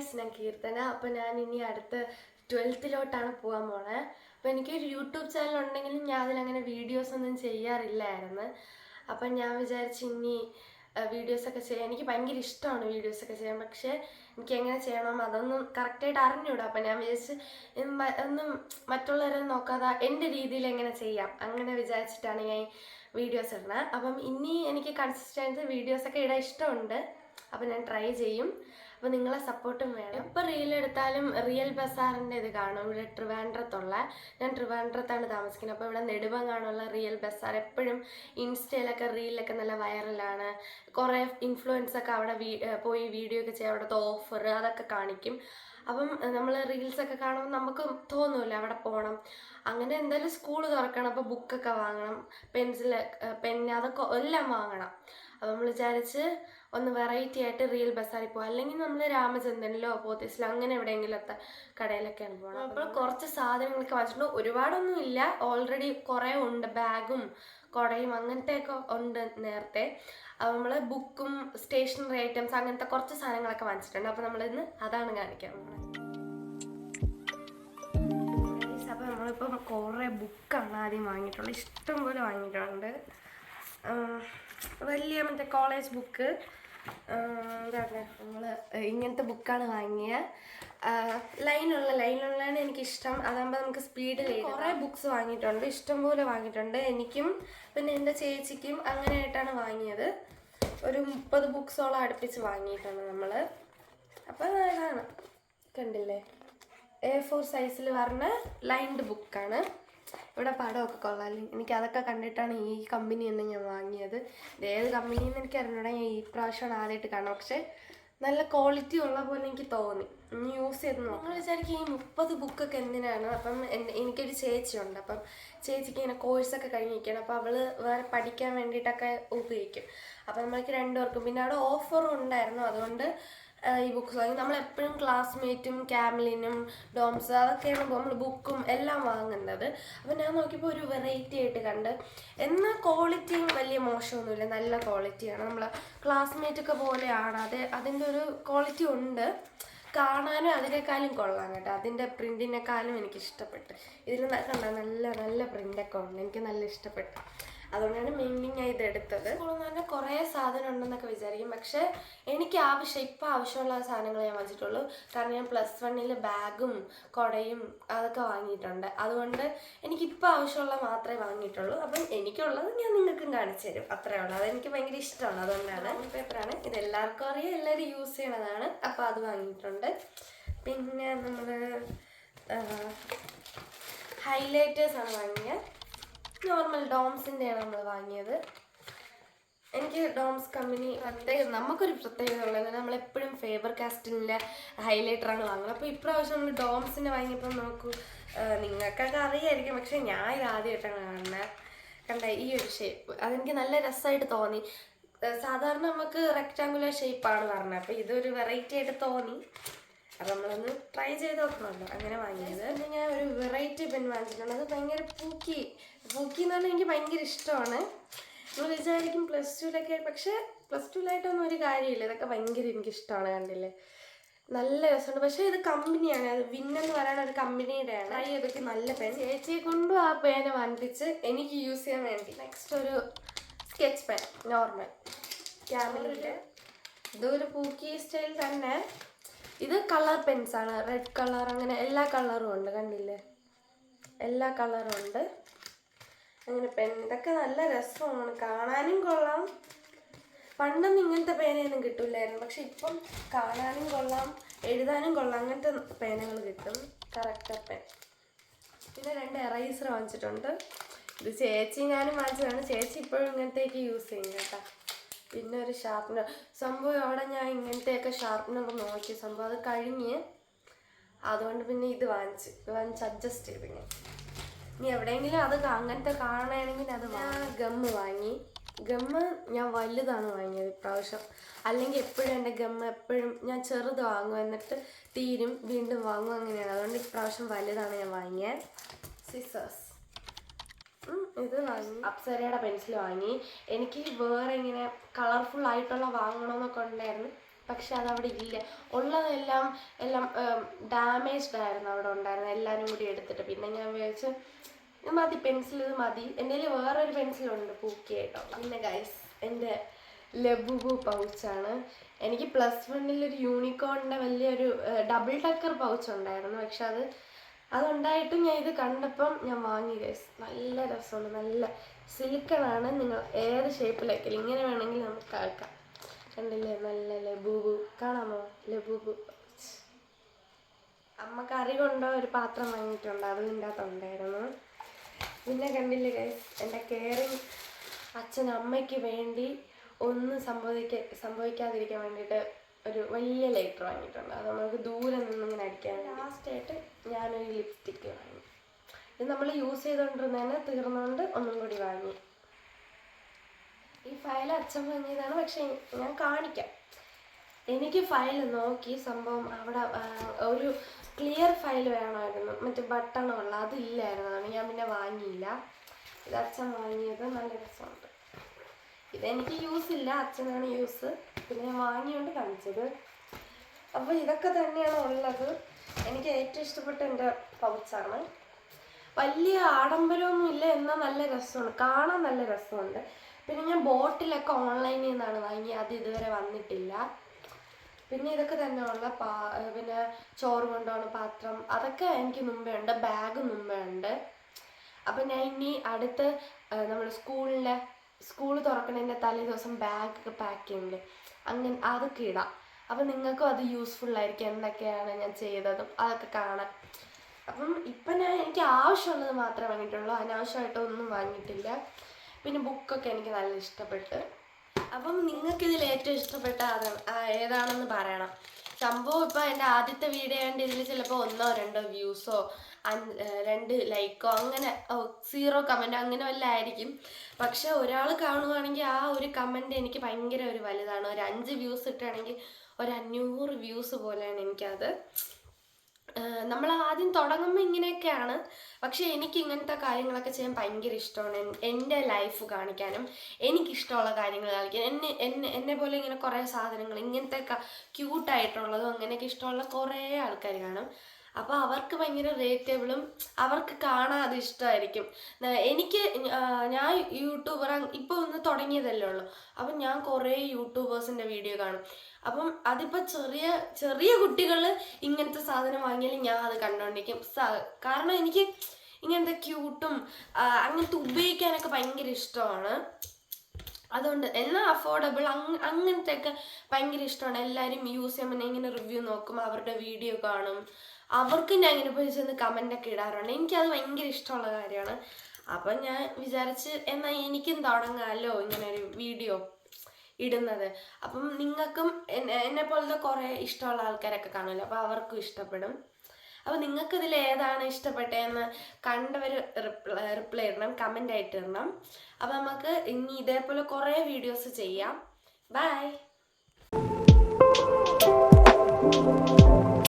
Guys, ഞാൻ കീർത്തന. അപ്പോൾ ഞാൻ ഇനി അടുത്ത് 12th പോകാൻ പോണേ. അപ്പോൾ എനിക്കൊരു യൂട്യൂബ് ചാനൽ ഉണ്ടെങ്കിലും ഞാൻ അതിലങ്ങനെ വീഡിയോസൊന്നും ചെയ്യാറില്ലായിരുന്നു. അപ്പം ഞാൻ വിചാരിച്ചു ഇനി വീഡിയോസൊക്കെ ചെയ്യാൻ. എനിക്ക് ഭയങ്കര ഇഷ്ടമാണ് വീഡിയോസൊക്കെ ചെയ്യാൻ, പക്ഷേ എനിക്ക് എങ്ങനെ ചെയ്യണം അതൊന്നും കറക്റ്റായിട്ട് അറിഞ്ഞൂടാ. അപ്പം ഞാൻ വിചാരിച്ച് ഒന്നും മറ്റുള്ളവരെ നോക്കാതെ എൻ്റെ രീതിയിൽ എങ്ങനെ ചെയ്യാം അങ്ങനെ വിചാരിച്ചിട്ടാണ് ഞാൻ വീഡിയോസ് ഇടുന്നത്. അപ്പം ഇനി എനിക്ക് കൺസിസ്റ്റൻറ്റ് വീഡിയോസൊക്കെ ഇടാൻ ഇഷ്ടമുണ്ട്. അപ്പം ഞാൻ ട്രൈ ചെയ്യും. അപ്പോൾ നിങ്ങളെ സപ്പോർട്ടും വേണം. എപ്പോൾ റീലെടുത്താലും റിയൽ ബസാറിൻ്റെ ഇത് കാണും. ഇവിടെ ഞാൻ ട്രിവാൻഡ്രത്താണ് താമസിക്കുന്നത്. അപ്പോൾ ഇവിടെ നെടുമങ്ങാടുള്ള റിയൽ ബസാർ എപ്പോഴും ഇൻസ്റ്റയിലൊക്കെ റീലൊക്കെ നല്ല വൈറലാണ്. കുറേ ഇൻഫ്ലുവൻസൊക്കെ അവിടെ പോയി വീഡിയോ ഒക്കെ ചെയ്യും. അവിടുത്തെ ഓഫർ അതൊക്കെ കാണിക്കും. അപ്പം നമ്മൾ റീൽസൊക്കെ കാണുമ്പോൾ നമുക്ക് തോന്നുമല്ലോ അവിടെ പോകണം. അങ്ങനെ എന്തായാലും സ്കൂൾ തുറക്കണം, അപ്പോൾ ബുക്കൊക്കെ വാങ്ങണം, പെന്ന് അതൊക്കെ എല്ലാം വാങ്ങണം. അപ്പോൾ നമ്മൾ വിചാരിച്ച് ഒന്ന് വെറൈറ്റി ആയിട്ട് റിയൽ ബസാറിൽ പോകും. അല്ലെങ്കിൽ നമ്മൾ രാമചന്ദ്രനിലോ പോത്തീസിലോ അങ്ങനെ എവിടെയെങ്കിലുമൊക്കെ കടയിലൊക്കെയാണ് പോകണം. അപ്പോൾ കുറച്ച് സാധനങ്ങളൊക്കെ വാങ്ങിച്ചിട്ടുണ്ട്. ഒരുപാടൊന്നും ഇല്ല, ഓൾറെഡി കുറേ ഉണ്ട്. ബാഗും കുടയും അങ്ങനത്തെയൊക്കെ ഉണ്ട് നേരത്തെ. അപ്പോൾ നമ്മൾ ബുക്കും സ്റ്റേഷനറി ഐറ്റംസ് അങ്ങനത്തെ കുറച്ച് സാധനങ്ങളൊക്കെ വാങ്ങിച്ചിട്ടുണ്ട്. അപ്പോൾ നമ്മളിന്ന് അതാണ് കാണിക്കാൻ പോകുന്നത്. അപ്പോൾ നമ്മളിപ്പം കുറേ ബുക്കാണ് ആദ്യം വാങ്ങിയിട്ടുള്ളത്. ഇഷ്ടം പോലെ വാങ്ങിയിട്ടുണ്ട്. വലിയ മറ്റേ കോളേജ് ബുക്ക്, എന്താണ് നമ്മൾ ഇങ്ങനത്തെ ബുക്കാണ് വാങ്ങിയത്. ലൈനുള്ളതാണ് എനിക്കിഷ്ടം. അതാകുമ്പോൾ നമുക്ക് സ്പീഡിൽ കുറേ ബുക്സ് വാങ്ങിയിട്ടുണ്ട്, ഇഷ്ടംപോലെ വാങ്ങിയിട്ടുണ്ട്. എനിക്കും പിന്നെ എൻ്റെ ചേച്ചിക്കും അങ്ങനെയായിട്ടാണ് വാങ്ങിയത്. ഒരു 30 ബുക്സോളം അടുപ്പിച്ച് വാങ്ങിയിട്ടുണ്ട് നമ്മൾ. അപ്പോൾ അതാണ് കണ്ടില്ലേ, A4 സൈസിൽ പറഞ്ഞ ലൈൻഡ് ബുക്കാണ്. ഇവിടെ പടമൊക്കെ കൊള്ളാമല്ലേ. എനിക്കതൊക്കെ കണ്ടിട്ടാണ് ഈ കമ്പനി തന്നെ ഞാൻ വാങ്ങിയത്. ഏത് കമ്പനിയെന്ന് എനിക്ക് അറിഞ്ഞൂടാ, ഞാൻ ഈ പ്രാവശ്യമാണ് ആദ്യമായിട്ട് കാണാം. പക്ഷേ നല്ല ക്വാളിറ്റി ഉള്ള പോലെ എനിക്ക് തോന്നി. ഇനി യൂസ് ചെയ്ത് നോക്കാം. നമ്മൾ വിചാരിക്കും ഈ 30 ബുക്കൊക്കെ എന്തിനാണ്. അപ്പം എനിക്കൊരു ചേച്ചിയുണ്ട്. അപ്പം ചേച്ചിക്ക് ഇങ്ങനെ കോഴ്സൊക്കെ കഴിഞ്ഞിരിക്കണം. അപ്പോൾ അവൾ വേറെ പഠിക്കാൻ വേണ്ടിയിട്ടൊക്കെ ഉപയോഗിക്കും. അപ്പം നമ്മൾക്ക് 2 പേർക്കും. പിന്നെ അവിടെ ഓഫറും ഉണ്ടായിരുന്നു. അതുകൊണ്ട് ഈ ബുക്ക്സ് വാങ്ങി. നമ്മളെപ്പോഴും ക്ലാസ്മേറ്റും ക്യാമലിനും ഡോംസ് അതൊക്കെയാണ് നമ്മൾ ബുക്കും എല്ലാം വാങ്ങുന്നത്. അപ്പോൾ ഞാൻ നോക്കിയപ്പോൾ ഒരു വെറൈറ്റി ആയിട്ട് കണ്ട്. എന്നാൽ ക്വാളിറ്റിയും വലിയ മോശമൊന്നുമില്ല, നല്ല ക്വാളിറ്റിയാണ്. നമ്മൾ ക്ലാസ്മേറ്റൊക്കെ പോലെയാണ്. അതിൻ്റെ ഒരു ക്വാളിറ്റി ഉണ്ട്. കാണാനും അതിനേക്കാളും കൊള്ളാം കേട്ടോ. അതിൻ്റെ പ്രിൻറ്റിനേക്കാളും എനിക്കിഷ്ടപ്പെട്ടു. ഇതിൽ കണ്ട നല്ല നല്ല പ്രിൻ്റൊക്കെ ഉണ്ട്, എനിക്ക് നല്ല ഇഷ്ടപ്പെട്ടു. അതുകൊണ്ടാണ് മെയിൻലി ഞാൻ ഇതെടുത്തത്. സ്കൂളിൽ നിന്ന് കുറേ സാധനം ഉണ്ടെന്നൊക്കെ വിചാരിക്കും, പക്ഷേ എനിക്ക് ഇപ്പം ആവശ്യമുള്ള സാധനങ്ങൾ ഞാൻ വാങ്ങിച്ചിട്ടുള്ളൂ. കാരണം ഞാൻ +1 ബാഗും കുടയും അതൊക്കെ വാങ്ങിയിട്ടുണ്ട്. അതുകൊണ്ട് എനിക്കിപ്പോൾ ആവശ്യമുള്ള മാത്രമേ വാങ്ങിയിട്ടുള്ളൂ. അപ്പം എനിക്കുള്ളത് ഞാൻ നിങ്ങൾക്കും കാണിച്ചു തരും, അത്രയേ ഉള്ളൂ. അതെനിക്ക് ഭയങ്കര ഇഷ്ടമാണ്. അതുകൊണ്ടാണ് പേപ്പറാണ്. ഇതെല്ലാവർക്കും അറിയാം, എല്ലാവരും യൂസ് ചെയ്യണതാണ്. അപ്പോൾ അത് വാങ്ങിയിട്ടുണ്ട്. പിന്നെ നമ്മൾ ഹൈലൈറ്റേഴ്സാണ് വാങ്ങിയത്. നോർമൽ ഡോംസിൻ്റെയാണ് നമ്മൾ വാങ്ങിയത്. എനിക്ക് ഡോംസ് കമ്പനി നമുക്കൊരു പ്രത്യേകത ഉള്ളത്, നമ്മളെപ്പോഴും ഫേബർ കാസ്റ്റലിൻ്റെ ഹൈലൈറ്ററാണ് വാങ്ങുന്നത്. അപ്പോൾ ഇപ്രാവശ്യം നമ്മൾ ഡോംസിൻ്റെ വാങ്ങിയപ്പോൾ നോക്കൂ, നിങ്ങൾക്കൊക്കെ അറിയായിരിക്കും, പക്ഷേ ഞാൻ ഇത് ആദ്യമായിട്ടാണ് കാണുന്നത്. കണ്ട ഈ ഒരു ഷേപ്പ് അതെനിക്ക് നല്ല രസമായിട്ട് തോന്നി. സാധാരണ നമുക്ക് റെക്റ്റാങ്കുലർ ഷേപ്പാണ് പറഞ്ഞത്, അപ്പോൾ ഇതൊരു വെറൈറ്റി ആയിട്ട് തോന്നി. അപ്പം നമ്മളൊന്ന് ട്രൈ ചെയ്ത് നോക്കണമല്ലോ, അങ്ങനെ വാങ്ങിയത്. പിന്നെ ഞാൻ ഒരു വെറൈറ്റി പെൻ വാങ്ങിച്ചിട്ടുണ്ട്. അത് ഭയങ്കര പൂക്കി എന്ന് പറഞ്ഞാൽ എനിക്ക് ഭയങ്കര ഇഷ്ടമാണ്. നമ്മൾ വിചാരിക്കും +2 പക്ഷേ +2 ഒരു കാര്യമില്ല. ഇതൊക്കെ ഭയങ്കര എനിക്കിഷ്ടമാണ്. കണ്ടില്ലേ, നല്ല രസമുണ്ട്. പക്ഷേ ഇത് കമ്പനിയാണ്, അത് വിന്നെന്ന് പറയുന്ന ഒരു കമ്പനിയുടെയാണ്. ട്രൈ ചെയ്തൊക്കെ നല്ല പെൻ. ചേച്ചിയെ കൊണ്ടും ആ പേന വാങ്ങിപ്പിച്ച് എനിക്ക് യൂസ് ചെയ്യാൻ വേണ്ടി. നെക്സ്റ്റ് ഒരു സ്കെച്ച് പെൻ, നോർമൽ ക്യാമലിൻ്റെ. ഇതൊരു പൂക്കി സ്റ്റൈൽ തന്നെ. ഇത് കളർ പെൻസാണ്, റെഡ് കളർ, അങ്ങനെ എല്ലാ കളറും ഉണ്ട്. കണ്ടില്ലേ, എല്ലാ കളറും ഉണ്ട്. അങ്ങനെ പെൻ ഇതൊക്കെ നല്ല രസമാണ്, കാണാനും കൊള്ളാം. പണ്ടൊന്നും ഇങ്ങനത്തെ പേനയൊന്നും കിട്ടില്ലായിരുന്നു, പക്ഷെ ഇപ്പം കാണാനും കൊള്ളാം, എഴുതാനും കൊള്ളാം. അങ്ങനത്തെ പേനകൾ കിട്ടും, കറക്റ്റർ പെൻ. പിന്നെ 2 എറൈസർ വാങ്ങിച്ചിട്ടുണ്ട്. ഇത് ചേച്ചി ഞാനും വാങ്ങിച്ചതാണ്. ചേച്ചി ഇപ്പോഴും ഇങ്ങനത്തേക്ക് യൂസ് ചെയ്യും കേട്ടോ. പിന്നെ ഒരു ഷാർപ്പ്നർ. സംഭവം അവിടെ ഞാൻ ഇങ്ങനത്തെയൊക്കെ ഷാർപ്പ്നർ നോക്കി, സംഭവം അത് കഴിഞ്ഞ്. അതുകൊണ്ട് പിന്നെ ഇത് വാങ്ങിച്ച് അഡ്ജസ്റ്റ് ചെയ്ത് ഞാൻ. ഇനി എവിടെയെങ്കിലും അത് അങ്ങനത്തെ കാണണമെങ്കിൽ അത് ഗമ്മ് വാങ്ങി. ഗമ്മ് ഞാൻ വലുതാണ് വാങ്ങിയത് ഇപ്രാവശ്യം. അല്ലെങ്കിൽ എപ്പോഴും എൻ്റെ ഗമ്മ് എപ്പോഴും ഞാൻ ചെറുത് വാങ്ങും, എന്നിട്ട് തീരും, വീണ്ടും വാങ്ങും, അങ്ങനെയാണ്. അതുകൊണ്ട് ഇപ്രാവശ്യം വലുതാണ് ഞാൻ വാങ്ങിയത്. സിസേഴ്സ് ഇത് വാങ്ങി. അപ്സരയുടെ പെൻസിൽ വാങ്ങി. എനിക്ക് വേറെ ഇങ്ങനെ കളർഫുൾ ആയിട്ടുള്ള വാങ്ങണമെന്നൊക്കെ ഉണ്ടായിരുന്നു, പക്ഷെ അതവിടെ ഇല്ല. ഉള്ളതെല്ലാം ഡാമേജ്ഡ് ആയിരുന്നു അവിടെ ഉണ്ടായിരുന്നത്, എല്ലാവരും കൂടി എടുത്തിട്ട്. പിന്നെ ഞാൻ വിചാരിച്ചു ഇത് മതി, പെൻസിൽ ഇത് മതി. എൻ്റെ കയ്യിൽ വേറൊരു പെൻസിലുണ്ട് പൂക്കിയായിട്ടോ. പിന്നെ ഗൈസ് എൻ്റെ ലബുബു പൗച്ചാണ്. എനിക്ക് +1 ഒരു യൂണിക്കോണിൻ്റെ വലിയൊരു ഡബിൾ ടക്കർ പൗച്ച് ഉണ്ടായിരുന്നു. പക്ഷെ അതുണ്ടായിട്ടും ഞാൻ ഇത് കണ്ടപ്പം ഞാൻ വാങ്ങി ഗൈസ്. നല്ല രസമുണ്ട്, നല്ല സിലിക്കണാണ്. നിങ്ങൾ ഏത് ഷേപ്പിലാക്കിയാലും ഇങ്ങനെ വേണമെങ്കിൽ നമുക്ക് ആക്കാം. കണ്ടില്ലേ, നല്ല ലബൂബു കാണാമോ? Labubu pouch. അമ്മ കറി കൊണ്ടോ ഒരു പാത്രം വാങ്ങിയിട്ടുണ്ട്, അതിൻ്റെ അകത്തുണ്ടായിരുന്നു. പിന്നെ കണ്ടില്ലേ ഗൈസ്, എൻ്റെ കെയറിങ് അച്ഛൻ അമ്മയ്ക്ക് വേണ്ടി ഒന്നും സംഭവിക്കാതിരിക്കാൻ വേണ്ടിയിട്ട് ഒരു വലിയ ലൈറ്റർ വാങ്ങിയിട്ടുണ്ട്. അത് നമുക്ക് ദൂരെ നിന്നിങ്ങനെ അടിക്കാൻ. ലാസ്റ്റായിട്ട് ഞാനൊരു ലിപ്സ്റ്റിക്ക് വാങ്ങി. ഇത് നമ്മൾ യൂസ് ചെയ്തുകൊണ്ടിരുന്നതിന് തീർന്നുകൊണ്ട് ഒന്നും കൂടി വാങ്ങി. ഈ ഫയൽ അച്ഛൻ വാങ്ങിയതാണ്, പക്ഷെ ഞാൻ കാണിക്കാം. എനിക്ക് ഫയൽ നോക്കി സംഭവം അവിടെ ഒരു ക്ലിയർ ഫയൽ വേണമായിരുന്നു, മറ്റേ ബട്ടണുള്ള അതില്ലായിരുന്നു. അതുകൊണ്ട് ഞാൻ പിന്നെ വാങ്ങിയില്ല. ഇത് അച്ഛൻ വാങ്ങിയത്, നല്ല രസമുണ്ട്. ഇതെനിക്ക് യൂസ് ഇല്ല, അച്ഛനാണ് യൂസ്. പിന്നെ ഞാൻ വാങ്ങിയോണ്ട് കാണിച്ചത്. അപ്പോൾ ഇതൊക്കെ തന്നെയാണ് ഉള്ളത്. എനിക്ക് ഏറ്റവും ഇഷ്ടപ്പെട്ട എൻ്റെ പൗച്ചാണ്. വലിയ ആഡംബരമൊന്നുമില്ല, എന്നാൽ നല്ല രസമുണ്ട്, കാണാൻ നല്ല രസമുണ്ട്. പിന്നെ ഞാൻ ബോട്ടിലൊക്കെ ഓൺലൈനിൽ നിന്നാണ് വാങ്ങിയത്, അത് ഇതുവരെ വന്നിട്ടില്ല. പിന്നെ ഇതൊക്കെ തന്നെ ഉള്ള പിന്നെ ചോറ് കൊണ്ടുപോകുന്ന പാത്രം, അതൊക്കെ എനിക്ക് മുമ്പേ ഉണ്ട്. ബാഗ് മുമ്പേ ഉണ്ട്. അപ്പം ഞാൻ ഇനി അടുത്ത് നമ്മൾ സ്കൂൾ തുറക്കണതിൻ്റെ തലേ ദിവസം ബാഗൊക്കെ പാക്ക് ചെയ്യുന്നുണ്ട്, അങ്ങനെ അതൊക്കെ ഇടാം. അപ്പം നിങ്ങൾക്കും അത് യൂസ്ഫുള്ളായിരിക്കും, എന്തൊക്കെയാണ് ഞാൻ ചെയ്തതും അതൊക്കെ കാണാൻ. അപ്പം ഇപ്പം എനിക്ക് ആവശ്യമുള്ളത് മാത്രമേ വാങ്ങിയിട്ടുള്ളൂ, അനാവശ്യമായിട്ടൊന്നും വാങ്ങിയിട്ടില്ല. പിന്നെ ബുക്കൊക്കെ എനിക്ക് നല്ല ഇഷ്ടപ്പെട്ട്. അപ്പം നിങ്ങൾക്കിതിൽ ഏറ്റവും ഇഷ്ടപ്പെട്ട ഏതാണെന്ന് പറയണം. സംഭവം ഇപ്പോൾ എൻ്റെ ആദ്യത്തെ വീഡിയോ ആയതുകൊണ്ട് ഇതിൽ ചിലപ്പോൾ 1-2 വ്യൂസോ 2 ലൈക്കോ അങ്ങനെ 0 കമൻറ്റോ അങ്ങനെ വല്ല ആയിരിക്കും. പക്ഷെ ഒരാൾ കാണുവാണെങ്കിൽ ആ ഒരു കമൻറ്റ് എനിക്ക് ഭയങ്കര ഒരു വലുതാണ്. ഒരു 5 വ്യൂസ് ഇട്ടാണെങ്കിൽ ഒരു 500 വ്യൂസ് പോലെയാണ് എനിക്കത്. നമ്മൾ ആദ്യം തുടങ്ങുമ്പോൾ ഇങ്ങനെയൊക്കെയാണ്, പക്ഷെ എനിക്ക് ഇങ്ങനത്തെ കാര്യങ്ങളൊക്കെ ചെയ്യാൻ ഭയങ്കര ഇഷ്ടമാണ്. എൻ്റെ ലൈഫ് കാണിക്കാനും എനിക്കിഷ്ടമുള്ള കാര്യങ്ങൾ കാണിക്കാനും. എന്നെ പോലെ ഇങ്ങനെ കുറേ സാധനങ്ങൾ ഇങ്ങനത്തെ ക്യൂട്ടായിട്ടുള്ളതും അങ്ങനെയൊക്കെ ഇഷ്ടമുള്ള കുറേ ആൾക്കാർ കാണും. അപ്പോൾ അവർക്ക് ഭയങ്കര റേറ്റബിളും അവർക്ക് കാണാൻ അത് ഇഷ്ടമായിരിക്കും. ഞാൻ യൂട്യൂബർ ഇപ്പോൾ ഒന്ന് തുടങ്ങിയതല്ലേ ഉള്ളൂ. അപ്പം ഞാൻ കുറേ യൂട്യൂബേഴ്സിൻ്റെ വീഡിയോ കാണും. അപ്പം അതിപ്പോൾ ചെറിയ കുട്ടികൾ ഇങ്ങനത്തെ സാധനം വാങ്ങിയാലും ഞാൻ അത് കണ്ടുകൊണ്ടിരിക്കും. കാരണം എനിക്ക് ഇങ്ങനത്തെ ക്യൂട്ടും അങ്ങനത്തെ ഉപയോഗിക്കാനൊക്കെ ഭയങ്കര ഇഷ്ടമാണ്. അതുകൊണ്ട് എന്നാൽ അഫോർഡബിൾ അങ്ങനത്തെയൊക്കെ ഭയങ്കര ഇഷ്ടമാണ്. എല്ലാവരും യൂസ് ചെയ്യുമ്പോൾ ഞാൻ ഇങ്ങനെ റിവ്യൂ നോക്കും, അവരുടെ വീഡിയോ കാണും, അവർക്ക് ഞാൻ ഇങ്ങനെ പോയി ചെന്ന് കമൻ്റൊക്കെ ഇടാറുണ്ട്. എനിക്കത് ഭയങ്കര ഇഷ്ടമുള്ള കാര്യമാണ്. അപ്പം ഞാൻ വിചാരിച്ച് എന്നാൽ എനിക്കും തുടങ്ങാമല്ലോ ഇങ്ങനെ ഒരു വീഡിയോ ഇടുന്നത്. അപ്പം നിങ്ങൾക്കും എന്നെ പോലത്തെ കുറേ ഇഷ്ടമുള്ള ആൾക്കാരൊക്കെ കാണുമല്ലോ, അപ്പോൾ അവർക്കും ഇഷ്ടപ്പെടും. അപ്പോൾ നിങ്ങൾക്ക് ഇതിൽ ഏതാണ് ഇഷ്ടപ്പെട്ടതെന്ന് കണ്ടവർ റിപ്ലൈ ഇടണം, കമൻ്റ് ആയിട്ട് ഇടണം. അപ്പോൾ നമുക്ക് ഇനി ഇതേപോലെ കുറേ വീഡിയോസ് ചെയ്യാം. ബൈ.